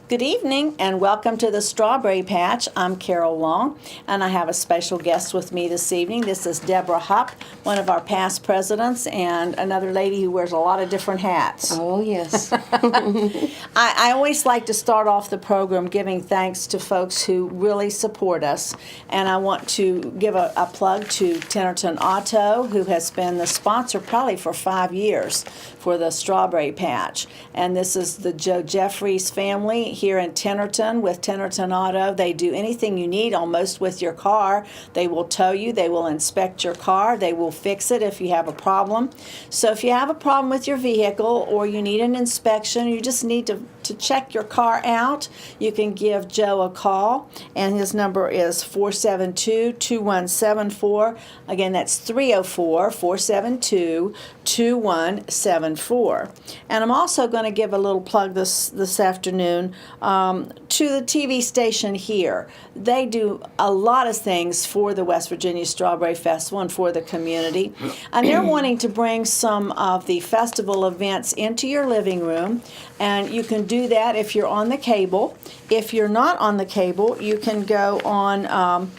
Good evening and welcome to the Strawberry Patch. I'm Carol Long and I have a special guest with me this evening. This is Deborah Hupp, one of our past presidents and another lady who wears a lot of different hats. Oh, yes. I always like to start off the program giving thanks to folks who really support us, and I want to give a plug to Tennerton Auto, who has been the sponsor probably for 5 years for the Strawberry Patch. And this is the Joe Jeffries family here in Tennerton with Tennerton Auto. They do anything you need almost with your car. They will tow you, they will inspect your car, they will fix it if you have a problem. So if you have a problem with your vehicle or you need an inspection, you just need to check your car out, you can give Joe a call, and his number is 472-2174. Again, that's 304-472-2174. And I'm also going to give a little plug this afternoon to the TV station here. They do a lot of things for the West Virginia Strawberry Festival and for the community. And they're wanting to bring some of the festival events into your living room. And you can do that if you're on the cable. If you're not on the cable, you can go on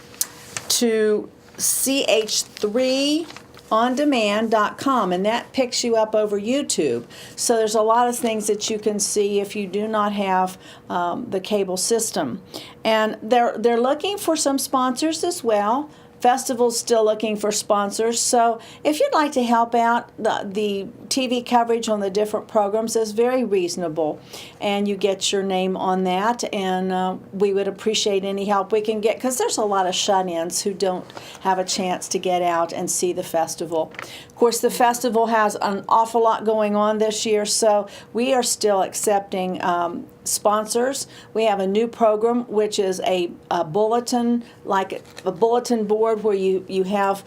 to ch3ondemand.com, and that picks you up over YouTube. So there's a lot of things that you can see if you do not have the cable system. And they're looking for some sponsors as well. Festival's still looking for sponsors, so if you'd like to help out, the TV coverage on the different programs is very reasonable, and you get your name on that, and we would appreciate any help we can get, because there's a lot of shut-ins who don't have a chance to get out and see the festival. Of course, the festival has an awful lot going on this year, so we are still accepting sponsors. We have a new program, which is a bulletin, like a bulletin board where you have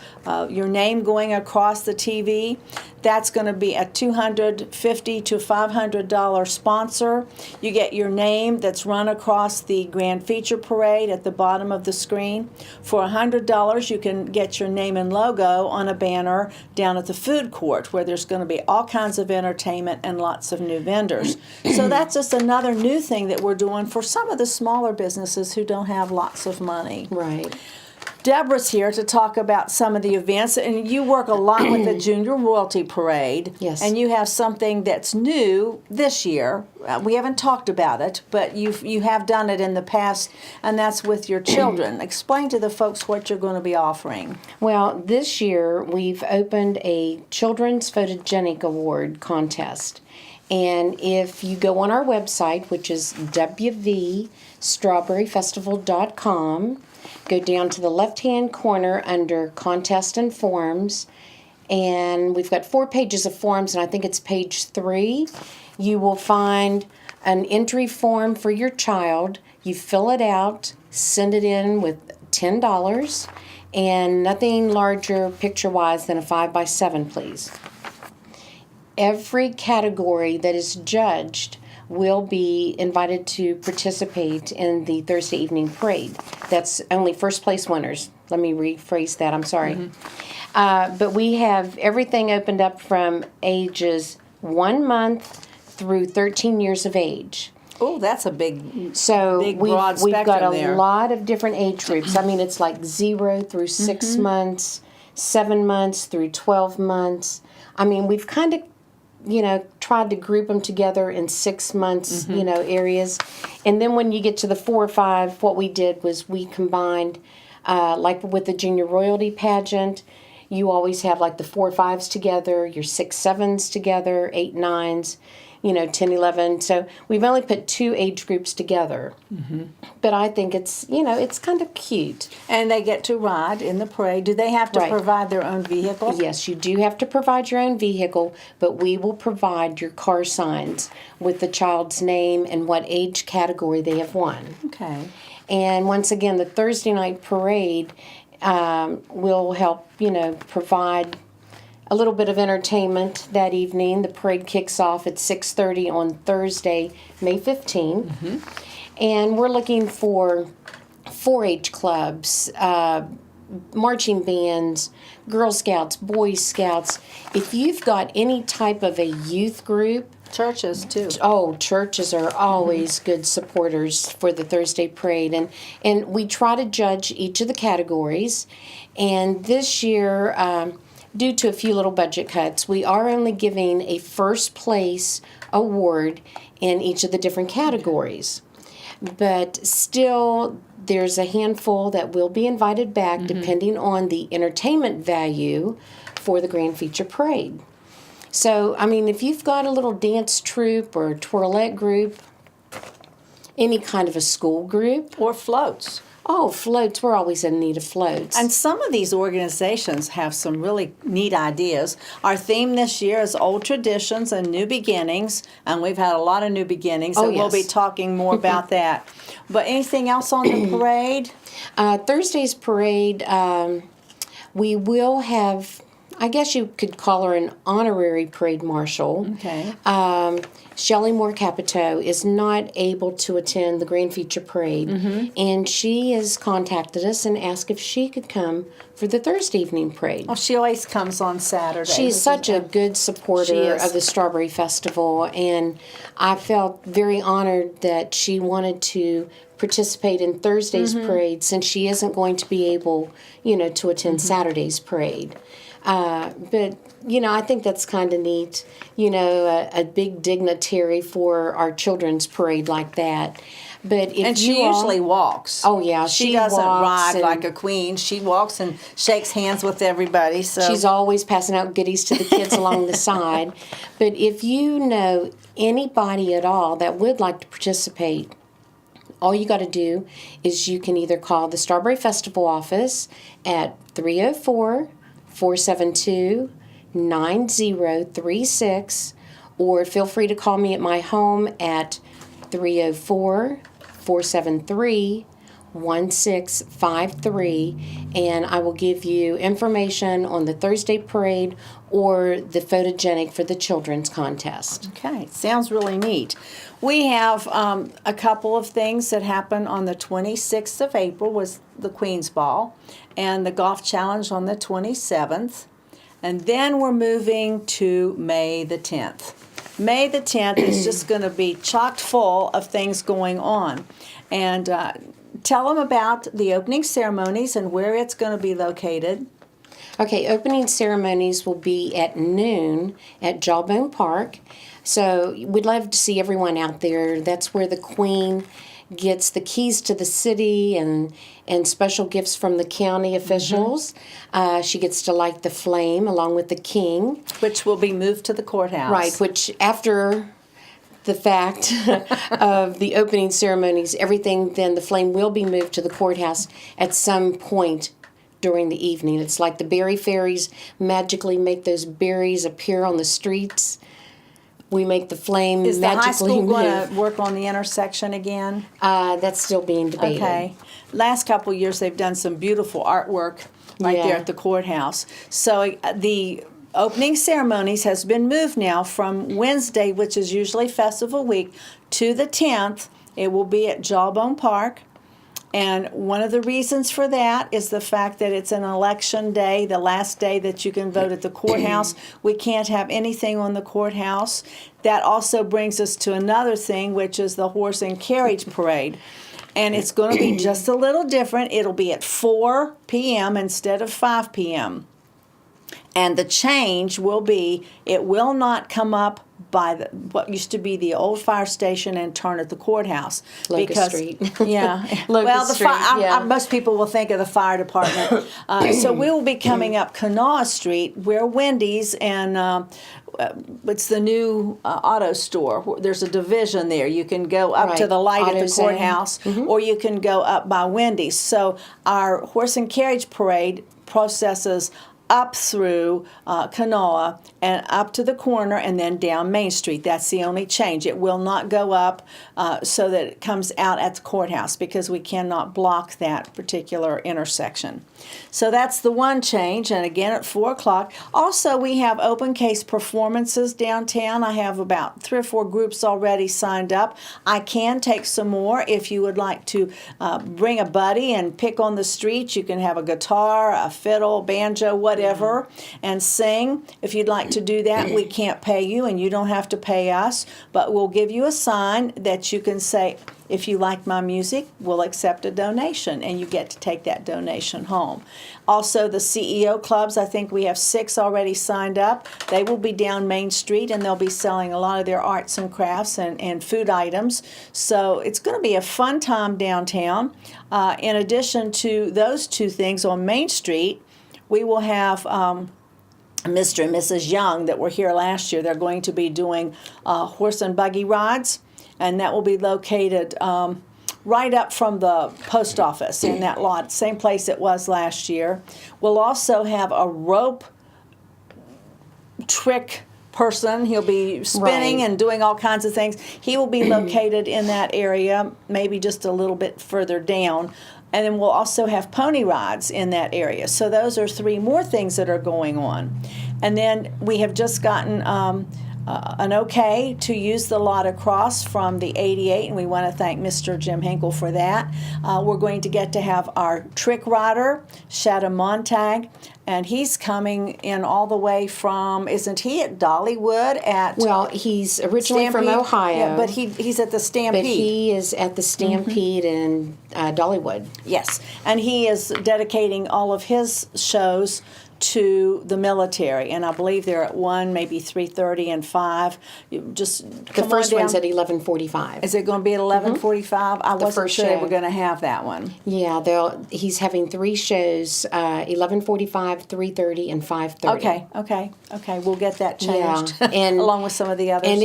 your name going across the TV. That's going to be a $250 to $500 sponsor. You get your name that's run across the Grand Feature Parade at the bottom of the screen. For $100, you can get your name and logo on a banner down at the food court, where there's going to be all kinds of entertainment and lots of new vendors. So that's just another new thing that we're doing for some of the smaller businesses who don't have lots of money. Right. Deborah's here to talk about some of the events, and you work a lot with the Junior Royalty Parade. Yes. And you have something that's new this year. We haven't talked about it, but you have done it in the past, and that's with your children. Explain to the folks what you're going to be offering. Well, this year we've opened a Children's Photogenic Award contest. And if you go on our website, which is wvstrawberryfestival.com, go down to the left-hand corner under Contest and Forms, and we've got 4 pages of forms, and I think it's page 3. You will find an entry form for your child. You fill it out, send it in with $10, and nothing larger picture-wise than a 5x7, please. Every category that is judged will be invited to participate in the Thursday evening parade. That's only first place winners. Let me rephrase that. I'm sorry. Mm-hmm. But we have everything opened up from ages 1 month through 13 years of age. Oh, that's a big broad spectrum we've got a there. lot of different age groups. I mean, it's like 0 through 6 months, 7 months through 12 months. I mean, we've kind of tried to group them together in 6 months, areas. And then when you get to the 4 or 5, what we did was we combined, like with the Junior Royalty Pageant, you always have like the 4 or 5s together, your 6, 7s together, 8, 9s, 10, 11. So we've only put 2 age groups together. Mm-hmm. But I think it's, it's kind of cute. And they get to ride in the parade. Do they have to provide their own vehicle? Yes, you do have to provide your own vehicle, but we will provide your car signs with the child's name and what age category they have won. Okay. And once again, the Thursday night parade will help, provide a little bit of entertainment that evening. The parade kicks off at 6:30 on Thursday, May 15. Mm-hmm. And we're looking for 4-H clubs, marching bands, Girl Scouts, Boy Scouts. If you've got any type of a youth group Churches, too. Oh, churches are always good supporters for the Thursday parade, and we try to judge each of the categories. And this year, due to a few little budget cuts, we are only giving a first place award in each of the different categories. But still, there's a handful that will be invited back depending on the entertainment value for the Grand Feature Parade. So, I mean, if you've got a little dance troupe or twirlette group, any kind of a school group. Or floats. Oh, floats. We're always in need of floats. And some of these organizations have some really neat ideas. Our theme this year is Old Traditions and New Beginnings, and we've had a lot of new beginnings, and we'll be talking more about that. But anything else on the parade? Thursday's parade, we will have, I guess you could call her an honorary parade marshal. Okay. Shelley Moore Capito is not able to attend the Grand Feature Parade, and she has contacted us and asked if she could come for the Thursday evening parade. Well, she always comes on Saturday. She's such a good supporter of the Strawberry Festival, and I felt very honored that she wanted to participate in Thursday's parade since she isn't going to be able, to attend Saturday's parade. But, I think that's kind of neat, a big dignitary for our children's parade like that. But if she usually walks. Oh, yeah. She doesn't ride like a queen. She walks and shakes hands with everybody. So she's always passing out goodies to the kids along the side. But if you know anybody at all that would like to participate, all you got to do is you can either call the Strawberry Festival office at 304-472-9036, or feel free to call me at my home at 304-473-1653, and I will give you information on the Thursday parade or the photogenic for the children's contest. Okay, sounds really neat. We have a couple of things that happen on the 26th of April was the Queen's Ball and the Golf Challenge on the 27th. And then we're moving to May the 10th. May the 10th is just going to be chock full of things going on. And tell them about the opening ceremonies and where it's going to be located. Okay, opening ceremonies will be at noon at Jawbone Park. So we'd love to see everyone out there. That's where the Queen gets the keys to the city and special gifts from the county officials. She gets to light the flame along with the King. Which will be moved to the courthouse. Right, which after the fact of the opening ceremonies, everything, then the flame will be moved to the courthouse at some point during the evening. It's like the berry fairies magically make those berries appear on the streets. We make the flame Is the magically high school move. going to work on the intersection again? That's still being debated. Okay. Last couple of years, they've done some beautiful artwork right there at the courthouse. So the opening ceremonies has been moved now from Wednesday, which is usually festival week, to the 10th. It will be at Jawbone Park. And one of the reasons for that is the fact that it's an election day, the last day that you can vote at the courthouse. We can't have anything on the courthouse. That also brings us to another thing, which is the horse and carriage parade. And it's going to be just a little different. It'll be at 4 p.m. instead of 5 p.m. And the change will be, it will not come up by what used to be the old fire station and turn at the courthouse. Locust Street. Yeah. Locust Street, most people will think of the fire department. So we will be coming up Kanawha Street, where Wendy's and it's the new auto store. There's a division there. You can go up to the light at the courthouse, or you can go up by Wendy's. So our horse and carriage parade processes up through Kanawha and up to the corner and then down Main Street. That's the only change. It will not go up so that it comes out at the courthouse because we cannot block that particular intersection. So that's the one change, and again at 4 o'clock. Also, we have open case performances downtown. I have about 3 or 4 groups already signed up. I can take some more if you would like to bring a buddy and pick on the street. You can have a guitar, a fiddle, banjo, whatever whatever and sing. If you'd like to do that, we can't pay you and you don't have to pay us, but we'll give you a sign that you can say, if you like my music, we'll accept a donation, and you get to take that donation home. Also, the CEO clubs, I think we have 6 already signed up. They will be down Main Street, and they'll be selling a lot of their arts and crafts and food items. So it's going to be a fun time downtown. In addition to those 2 things on Main Street, we will have Mr. and Mrs. Young that were here last year. They're going to be doing horse and buggy rides, and that will be located right up from the post office in that lot, same place it was last year. We'll also have a rope trick person. He'll be spinning and doing all kinds of things. He will be located in that area, maybe just a little bit further down. And then we'll also have pony rides in that area. So those are 3 more things that are going on. And then we have just gotten an okay to use the lot across from the 88, and we want to thank Mr. Jim Hinkle for that. We're going to get to have our trick rider, Shadow Montag, and he's coming in all the way from, isn't he at Dollywood at... Well, he's originally from Ohio. Yeah, but he's at the Stampede. But he is at the Stampede in Dollywood. Yes, and he is dedicating all of his shows to the military, and I believe they're at 1, maybe 3:30 and 5. The first one's at 11:45. Is it going to be at 11:45? I wasn't first sure they show. were going to have that one. Yeah, he's having 3 shows: 11:45, 3:30, and 5:30. Okay. We'll get that changed, and along with some of the others. And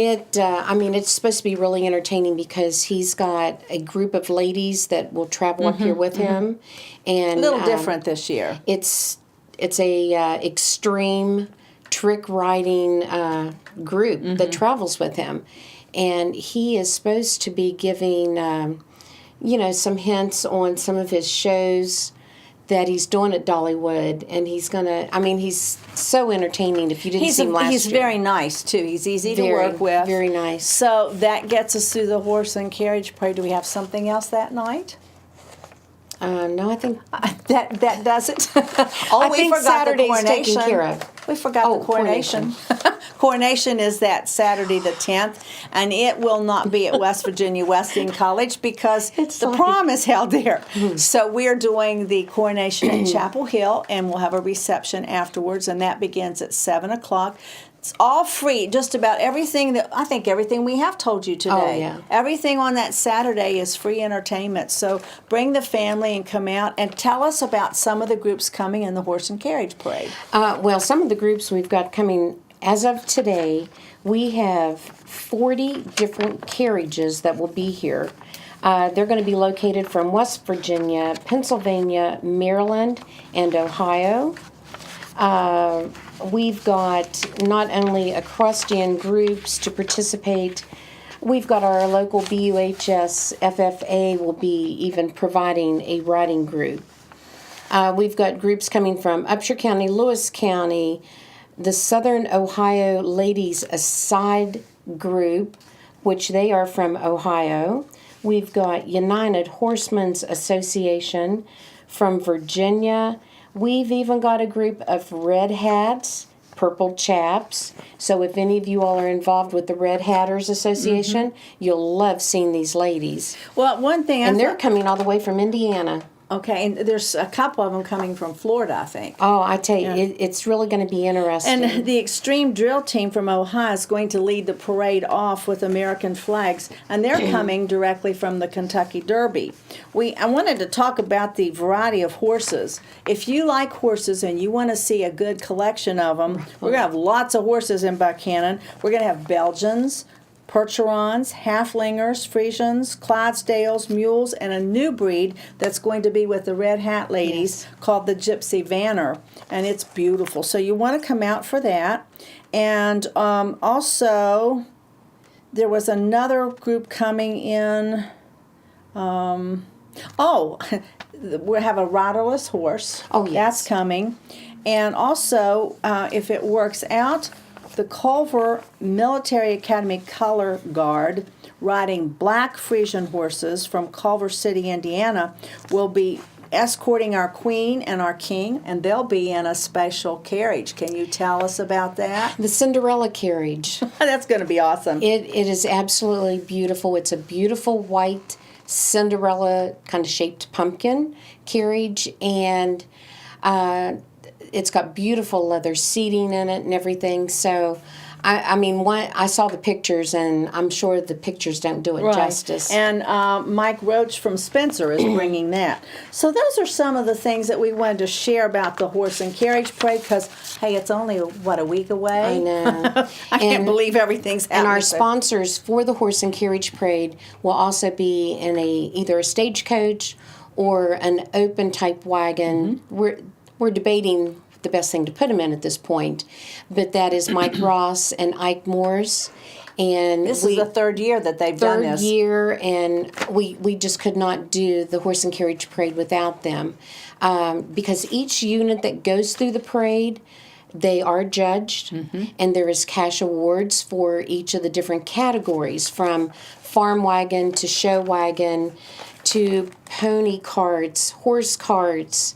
it's supposed to be really entertaining because he's got a group of ladies that will travel up here with him, and a little different this year. It's a extreme trick riding group that travels with him, and he is supposed to be giving some hints on some of his shows that he's doing at Dollywood, and he's so entertaining. If you didn't see him last year. He's very nice too. He's easy to work with. Very nice. So that gets us through the horse and carriage parade. Do we have something else that night? No, I think that does it. I think Saturday's taken care of. We forgot the coronation. Coronation is that Saturday the 10th, and it will not be at West Virginia Wesleyan College because the prom is held there. So we're doing the coronation at Chapel Hill, and we'll have a reception afterwards, and that begins at 7 o'clock. It's all free, just about everything everything we have told you today. Oh, yeah. Everything on that Saturday is free entertainment. So bring the family and come out and tell us about some of the groups coming in the horse and carriage parade. Well, some of the groups we've got coming as of today, we have 40 different carriages that will be here. They're going to be located from West Virginia, Pennsylvania, Maryland, and Ohio. We've got not only equestrian groups to participate, we've got our local BUHS FFA will be even providing a riding group. We've got groups coming from Upshur County, Lewis County, the Southern Ohio Ladies Aside group, which they are from Ohio. We've got United Horsemen's Association from Virginia. We've even got a group of Red Hats, Purple Chaps. So if any of you all are involved with the Red Hatters Association, you'll love seeing these ladies. Well, one thing and they're coming all the way from Indiana. Okay, and there's a couple of them coming from Florida, I think. Oh, I tell you, it's really going to be interesting. And the Extreme Drill Team from Ohio is going to lead the parade off with American flags, and they're coming directly from the Kentucky Derby. I wanted to talk about the variety of horses. If you like horses and you want to see a good collection of them, we're going to have lots of horses in Buchanan. We're going to have Belgians, Percherons, Halflingers, Friesians, Clydesdales, Mules, and a new breed that's going to be with the Red Hat ladies called the Gypsy Vanner, and it's beautiful. So you want to come out for that. And also, there was another group coming in. We have a riderless horse. Oh, yes. That's coming. And also, if it works out, the Culver Military Academy Color Guard, riding black Friesian horses from Culver City, Indiana, will be escorting our queen and our king, and they'll be in a special carriage. Can you tell us about that? The Cinderella carriage. That's going to be awesome. It is absolutely beautiful. It's a beautiful white Cinderella kind of shaped pumpkin carriage, and it's got beautiful leather seating in it and everything. So, I saw the pictures, and I'm sure the pictures don't do it justice. And Mike Roach from Spencer is bringing that. So those are some of the things that we wanted to share about the Horse and Carriage Parade, because, hey, it's only, a week away? I know. I can't believe everything's happening. And our sponsors for the Horse and Carriage Parade will also be in either a stagecoach or an open type wagon. We're debating the best thing to put them in at this point, but that is Mike Ross and Ike Moore's, and this is the third year that they've done this. Third year, and we just could not do the Horse and Carriage Parade without them, because each unit that goes through the parade, they are judged, and there is cash awards for each of the different categories, from farm wagon to show wagon to pony carts, horse carts,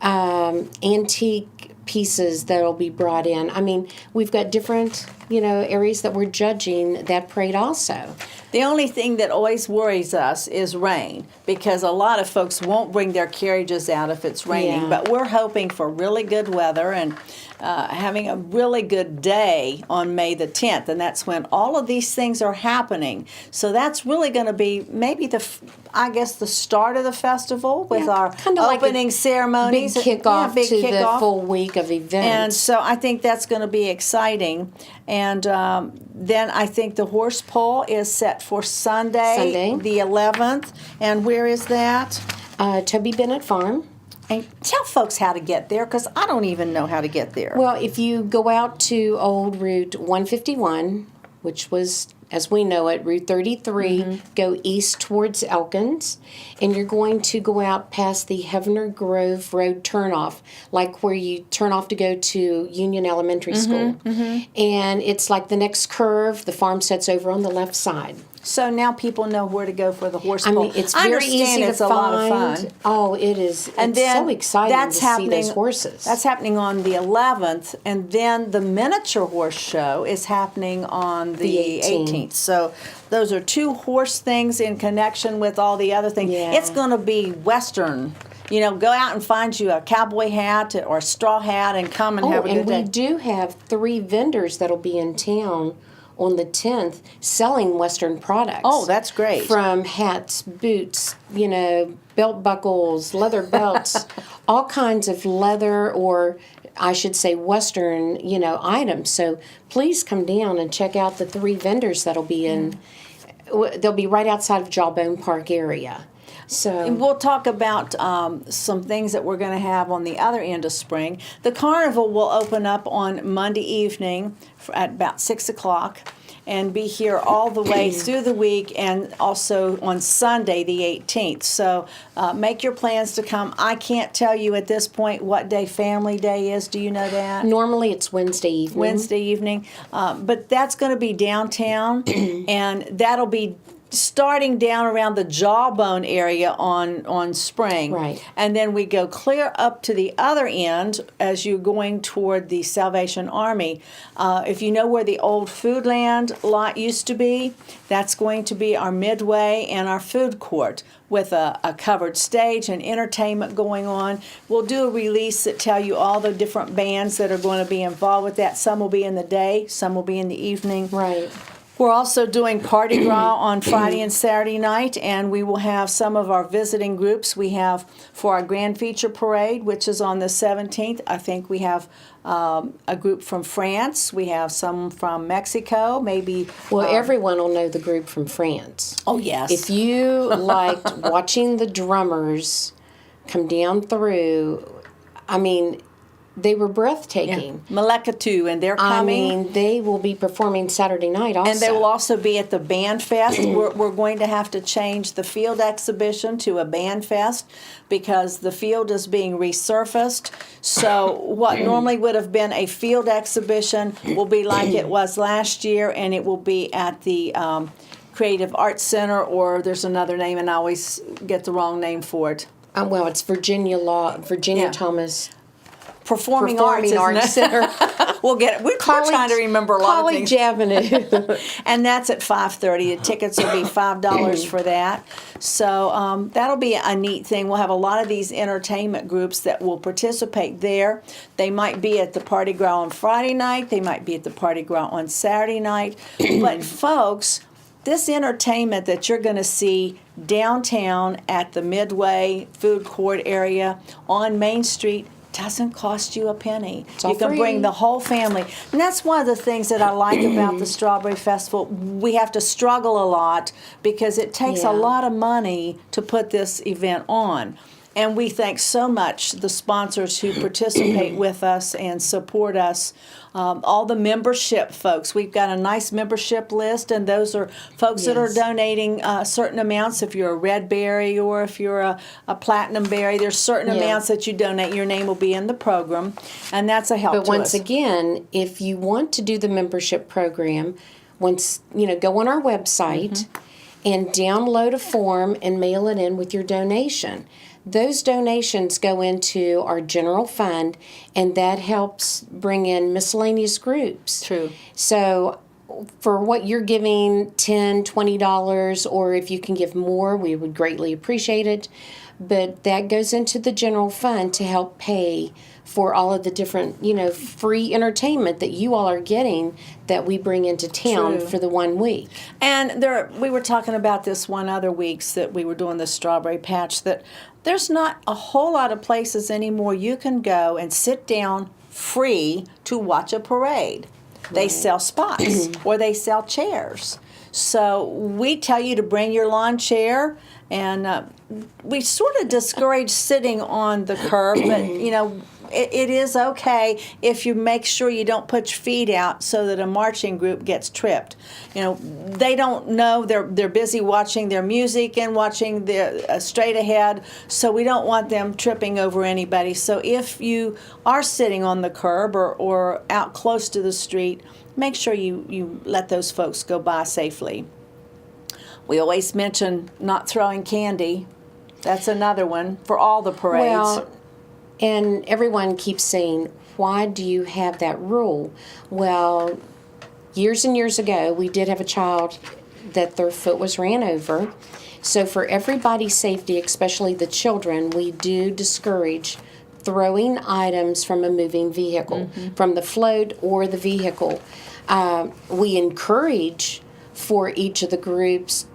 antique pieces that'll be brought in. I mean, we've got different, areas that we're judging that parade also. The only thing that always worries us is rain, because a lot of folks won't bring their carriages out if it's raining. Yeah. But we're hoping for really good weather and having a really good day on May the 10th, and that's when all of these things are happening. So that's really going to be maybe the start of the festival with our opening like ceremonies. Big kickoff to the full week of events. And so I think that's going to be exciting. And then I think the horse poll is set for Sunday, the 11th. And where is that? Toby Bennett Farm. And tell folks how to get there, because I don't even know how to get there. Well, if you go out to old Route 151, which was, as we know it, Route 33, go east towards Elkins, and you're going to go out past the Heavener Grove Road turnoff, like where you turn off to go to Union Elementary School. And it's like the next curve, the farm set's over on the left side. So now people know where to go for the horse poll. I mean, it's very easy it's to a find. lot of fun. Oh, it is. And it's then so exciting that's to see those horses. That's happening on the 11th, and then the miniature horse show is happening on the 18th. So those are two horse things in connection with all the other things. Yeah. It's going to be Western. Go out and find you a cowboy hat or a straw hat and come and have a good day. And we do have 3 vendors that'll be in town on the 10th selling Western products. Oh, that's great. From hats, boots, belt buckles, leather belts, all kinds of leather, or I should say Western, items. So please come down and check out the 3 vendors that'll be in. They'll be right outside of Jawbone Park area. So we'll talk about some things that we're going to have on the other end of spring. The carnival will open up on Monday evening at about 6 o'clock and be here all the way through the week, and also on Sunday the 18th. So make your plans to come. I can't tell you at this point what day Family Day is. Do you know that? Normally it's Wednesday evening. Wednesday evening. But that's going to be downtown, and that'll be starting down around the Jawbone area on Spring. Right. And then we go clear up to the other end as you're going toward the Salvation Army. If you know where the old Foodland lot used to be, that's going to be our midway and our food court with a covered stage and entertainment going on. We'll do a release that tell you all the different bands that are going to be involved with that. Some will be in the day, some will be in the evening. Right. We're also doing Party Gras on Friday and Saturday night, and we will have some of our visiting groups. We have for our Grand Feature Parade, which is on the 17th. I think we have a group from France. We have some from Mexico, maybe. Well, everyone will know the group from France. Oh, yes. If you liked watching the drummers come down through, I mean, they were breathtaking. Yeah. Malekatu, and they're coming. I mean, they will be performing Saturday night also. And they will also be at the Band Fest. We're going to have to change the field exhibition to a Band Fest because the field is being resurfaced. So what normally would have been a field exhibition will be like it was last year, and it will be at the Creative Arts Center, or there's another name, and I always get the wrong name for it. Well, it's Virginia Yeah. Thomas Performing Performing Arts, Arts isn't it? Center. We'll get it. We're trying to remember a lot of things. College Avenue. And that's at 5:30. The tickets will be $5 for that. So that'll be a neat thing. We'll have a lot of these entertainment groups that will participate there. They might be at the Party Grow on Friday night. They might be at the Party Grow on Saturday night. But folks, this entertainment that you're going to see downtown at the Midway food court area on Main Street doesn't cost you a penny. all You can free. bring the whole family. And that's one of the things that I like about the Strawberry Festival. We have to struggle a lot because it takes Yeah. a lot of money to put this event on. And we thank so much the sponsors who participate with us and support us. All the membership folks. We've got a nice membership list, and those are folks that are Yes. donating certain amounts. If you're a red berry or if you're a platinum berry, there's certain Yeah. amounts that you donate. Your name will be in the program, and that's a help But to once us. again, if you want to do the membership program, go on our website and download a form and mail it in with your donation. Those donations go into our general fund, and that helps bring in miscellaneous groups. True. So for what you're giving, $10, $20, or if you can give more, we would greatly appreciate it. But that goes into the general fund to help pay for all of the different, free entertainment that you all are getting that we bring into town True. for the 1 week. And we were talking about this one other weeks that we were doing the Strawberry Patch, that there's not a whole lot of places anymore you can go and sit down free to watch a parade. They sell spots or they sell chairs. So we tell you to bring your lawn chair, and we sort of discourage sitting on the curb, but it is okay if you make sure you don't put your feet out so that a marching group gets tripped. They don't know, they're busy watching their music and watching the straight ahead, so we don't want them tripping over anybody. So if you are sitting on the curb or out close to the street, make sure you let those folks go by safely. We always mention not throwing candy. That's another one for all the parades. Well, and everyone keeps saying, why do you have that rule? Well, years and years ago, we did have a child that their foot was ran over. So for everybody's safety, especially the children, we do discourage throwing items from a moving vehicle, from the float or the vehicle. We encourage for each of the groups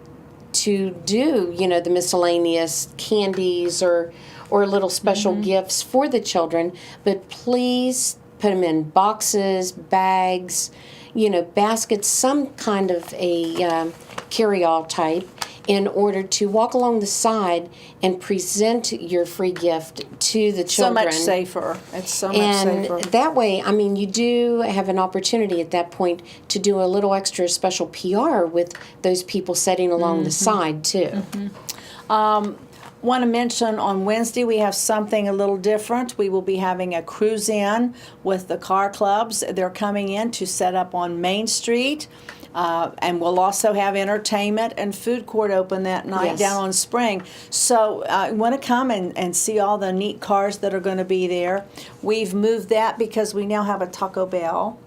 to do, the miscellaneous candies or little special gifts for the children, but please put them in boxes, bags, baskets, some kind of a carry-all type, in order to walk along the side and present your free gift to the So children. much safer. It's so much And safer. that way, you do have an opportunity at that point to do a little extra special PR with those people sitting along the side, too. Want to mention on Wednesday we have something a little different. We will be having a cruise in with the car clubs. They're coming in to set up on Main Street. And we'll also have entertainment and food court open that night Yes. down on Spring. So you want to come and see all the neat cars that are going to be there. We've moved that because we now have a Taco Bell.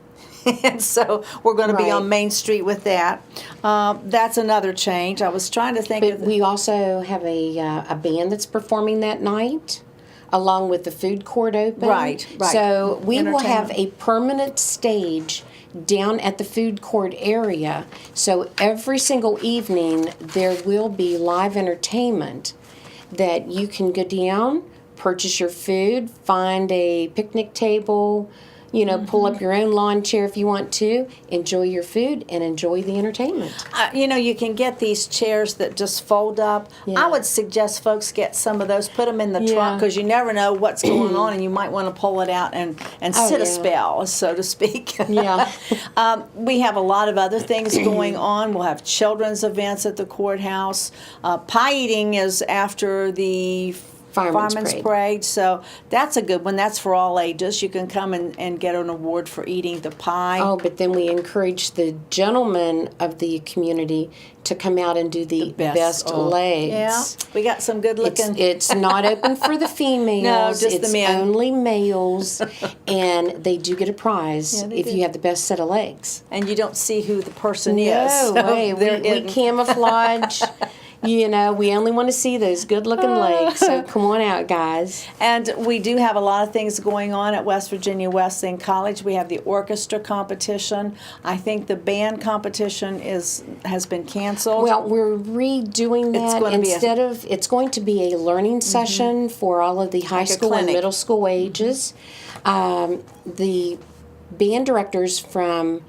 And so we're going to be Right. on Main Street with that. That's another change. I was trying to think But of we also have a band that's performing that night, along with the food court open. Right. So we will have Entertainment. a permanent stage down at the food court area. So every single evening there will be live entertainment that you can go down, purchase your food, find a picnic table, pull up your own lawn chair if you want to, enjoy your food, and enjoy the entertainment. you can get these chairs that just fold up. Yeah. I would suggest folks get some of those, put them in the Yeah. trunk, because you never know what's going on, and you might want to pull it out and sit a yeah. spell, so to speak. Yeah. We have a lot of other things going on. We'll have children's events at the courthouse. Pie eating is after the Fireman's Parade. So that's a good one. That's for all ages. You can come and get an award for eating the pie. Oh, but then we encourage the gentlemen of the community to come out and do the best legs. Yeah, we got some good looking. It's not open for the females. No, just it's the men. Only males, and they do get a prize if you have the best set of legs. And you don't see who the person is. No way. We camouflage. You know, we only want to see those good-looking legs, so come on out, guys. And we do have a lot of things going on at West Virginia Wesleyan College. We have the orchestra competition. I think the band competition has been canceled. Well, we're redoing that. It's going to be a learning session for all of the high school and middle school ages. The band directors from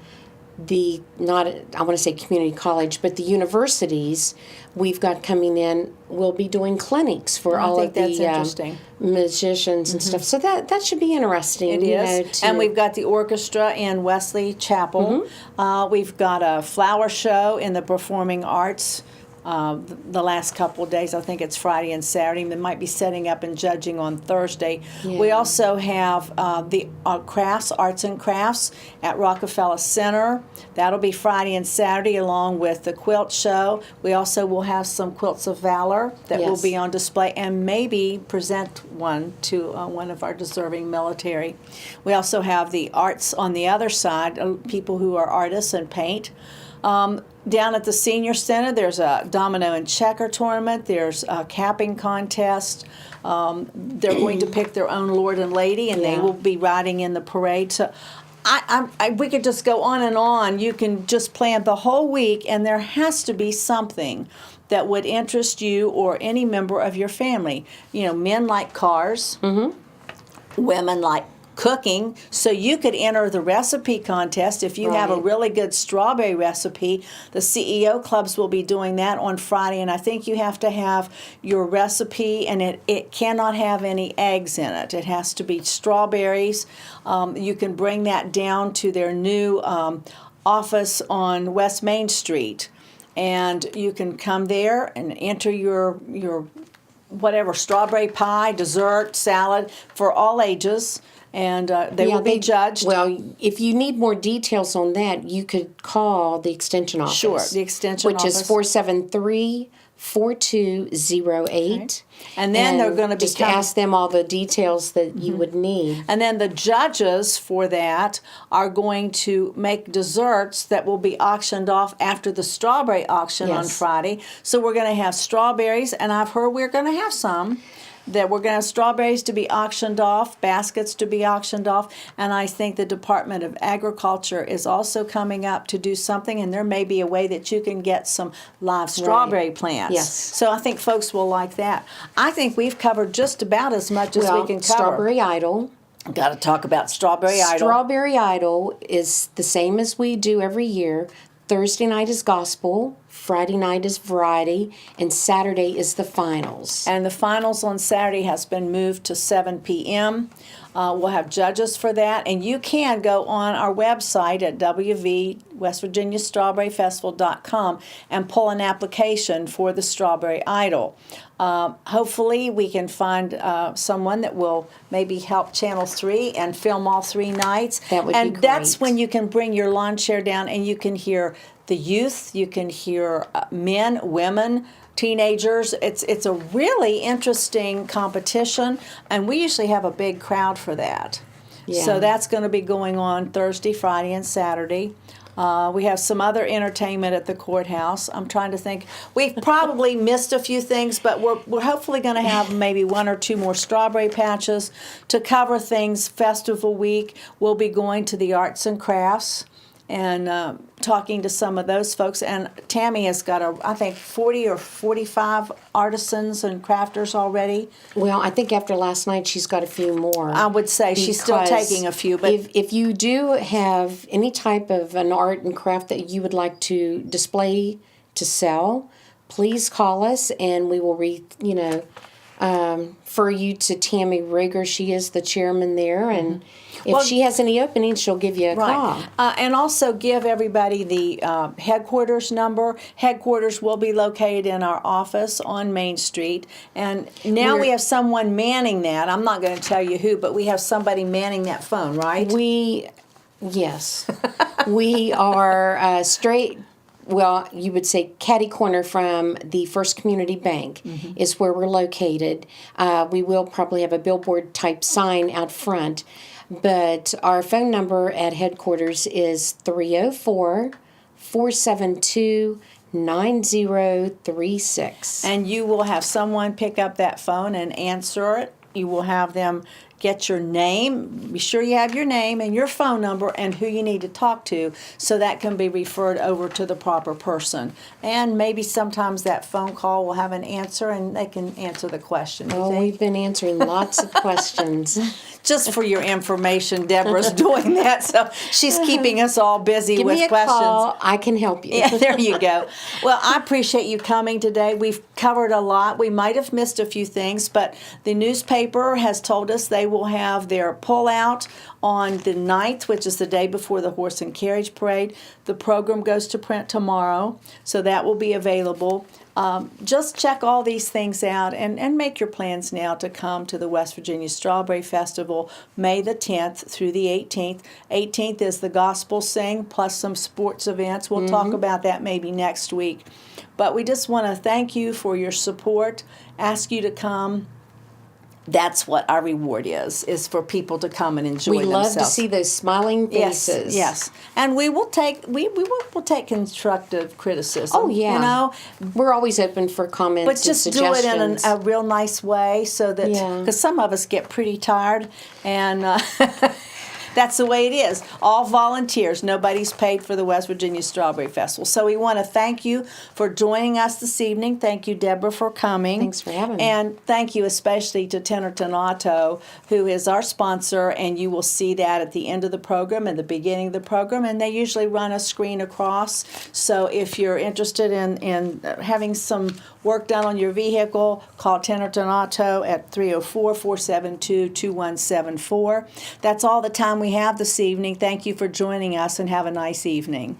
I want to say community college, but the universities we've got coming in will be doing clinics for all of the musicians and stuff. So that should be interesting. It is. And we've got the orchestra in Wesley Chapel. We've got a flower show in the performing arts. The last couple of days, I think it's Friday and Saturday. They might be setting up and judging on Thursday. Yeah. We also have the arts and crafts at Rockefeller Center. That'll be Friday and Saturday, along with the quilt show. We also will have some quilts of valor that will be on display, and maybe present one to one of our deserving military. We also have the arts on the other side, people who are artists and paint. Down at the Senior Center, there's a domino and checker tournament. There's a capping contest. They're going to pick their own Lord and Lady, and they will be riding in the parade. So we could just go on and on. You can just plan the whole week, and there has to be something that would interest you or any member of your family. You know, men like cars. Women like cooking, so you could enter the recipe contest. If you have a really good strawberry recipe, the CEO clubs will be doing that on Friday, and I think you have to have your recipe, and it cannot have any eggs in it. It has to be strawberries. You can bring that down to their new office on West Main Street, and you can come there and enter your whatever, strawberry pie, dessert, salad, for all ages. And they will be judged. Well, if you need more details on that, you could call the extension office. Sure, the extension office. Which is 473-4208. Okay. And then they're going to be just ask them all the details that you would need. And then the judges for that are going to make desserts that will be auctioned off after the strawberry auction on Friday. So we're going to have strawberries, and I've heard we're going to have some. That we're going to have strawberries to be auctioned off, baskets to be auctioned off, and I think the Department of Agriculture is also coming up to do something, and there may be a way that you can get some live strawberry plants. Yes. So I think folks will like that. I think we've covered just about as much as we can cover. Strawberry Idol. Got to talk about Strawberry Idol. Strawberry Idol is the same as we do every year. Thursday night is gospel, Friday night is variety, and Saturday is the finals. And the finals on Saturday has been moved to 7 p.m. We'll have judges for that, and you can go on our website at www.westvirginiastrawberryfestival.com and pull an application for the Strawberry Idol. Hopefully we can find someone that will maybe help Channel 3 and film all 3 nights. That would be great. And that's when you can bring your lawn chair down and you can hear the youth, you can hear men, women, teenagers. It's a really interesting competition, and we usually have a big crowd for that. Yeah. So that's going to be going on Thursday, Friday, and Saturday. We have some other entertainment at the courthouse. I'm trying to think. We've probably missed a few things, but we're hopefully going to have maybe 1 or 2 more strawberry patches to cover things. Festival week, we'll be going to the arts and crafts and talking to some of those folks. And Tammy has got, I think, 40 or 45 artisans and crafters already. Well, I think after last night she's got a few more. I would say she's still taking a few. But if you do have any type of an art and craft that you would like to display to sell, please call us and we will refer you to Tammy Rigger. She is the chairman there, and if Well, she has any openings, she'll give you a call. And also give everybody the headquarters number. Headquarters will be located in our office on Main Street. And now we have someone manning that. I'm not going to tell you who, but we have somebody manning that phone, right? Yes. We are straight, well, you would say catty corner from the First Community Bank is where we're located. We will probably have a billboard type sign out front. But our phone number at headquarters is 304-472-9036. And you will have someone pick up that phone and answer it. You will have them get your name. Be sure you have your name and your phone number and who you need to talk to, so that can be referred over to the proper person. And maybe sometimes that phone call will have an answer and they can answer the question. Oh, we've been answering lots of questions. Just for your information, Deborah's doing that, so she's keeping us all busy Give with me a questions. call. I can help you. Yeah, there you go. Well, I appreciate you coming today. We've covered a lot. We might have missed a few things, but the newspaper has told us they will have their pullout on the 9th, which is the day before the Horse and Carriage Parade. The program goes to print tomorrow, so that will be available. Just check all these things out and make your plans now to come to the West Virginia Strawberry Festival, May the 10th through the 18th. 18th is the Gospel Sing plus some sports events. We'll talk about that maybe next week. But we just want to thank you for your support, ask you to come. That's what our reward is for people to come and enjoy We themselves. love to see those smiling faces. Yes. And we will take will take constructive criticism. Oh, yeah. You know, We're always open for comments but just and do it suggestions. in a real nice way, so that Yeah. because some of us get pretty tired, and that's the way it is. All volunteers. Nobody's paid for the West Virginia Strawberry Festival. So we want to thank you for joining us this evening. Thank you, Deborah, for coming. Thanks for having me. And thank you especially to Tenerton Auto, who is our sponsor, and you will see that at the end of the program and the beginning of the program, and they usually run a screen across. So if you're interested in having some work done on your vehicle, call Tenerton Auto at 304-472-2174. That's all the time we have this evening. Thank you for joining us, and have a nice evening.